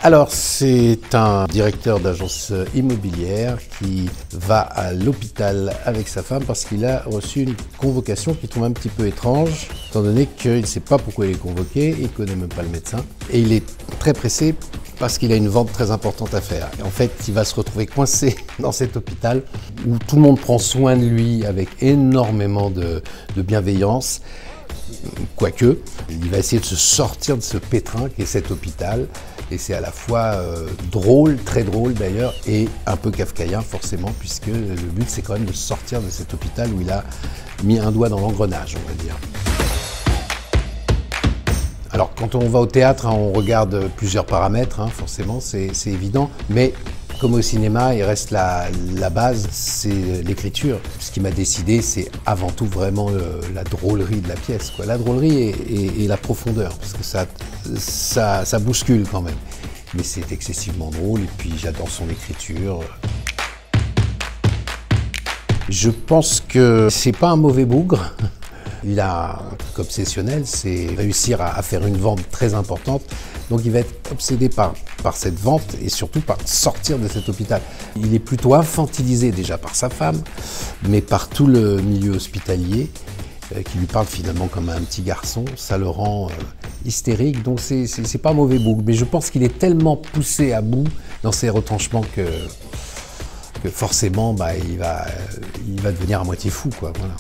Alors, c'est un directeur d'agence immobilière qui va à l'hôpital avec sa femme parce qu'il a reçu une convocation qu'il trouve un petit peu étrange, étant donné qu'il ne sait pas pourquoi il est convoqué, il ne connaît même pas le médecin, et il est très pressé parce qu'il a une vente très importante à faire. Et en fait, il va se retrouver coincé dans cet hôpital où tout le monde prend soin de lui avec énormément de bienveillance. Quoique, il va essayer de se sortir de ce pétrin qu'est cet hôpital. Et c'est à la fois drôle, très drôle d'ailleurs, et un peu kafkaïen forcément, puisque le but c'est quand même de sortir de cet hôpital où il a mis un doigt dans l'engrenage, on va dire. Alors quand on va au théâtre, on regarde plusieurs paramètres, forcément, c'est évident, mais comme au cinéma, il reste la base, c'est l'écriture. Ce qui m'a décidé, c'est avant tout vraiment la drôlerie de la pièce, quoi. La drôlerie et la profondeur, parce que ça bouscule quand même. Mais c'est excessivement drôle, et puis j'adore son écriture. Je pense que c'est pas un mauvais bougre. Il a un truc obsessionnel, c'est réussir à faire une vente très importante. Donc il va être obsédé par cette vente et surtout par sortir de cet hôpital. Il est plutôt infantilisé déjà par sa femme, mais par tout le milieu hospitalier qui lui parle finalement comme un petit garçon. Ça le rend hystérique, donc c'est pas un mauvais bougre. Mais je pense qu'il est tellement poussé à bout dans ses retranchements que forcément il va devenir à moitié fou, quoi. Voilà.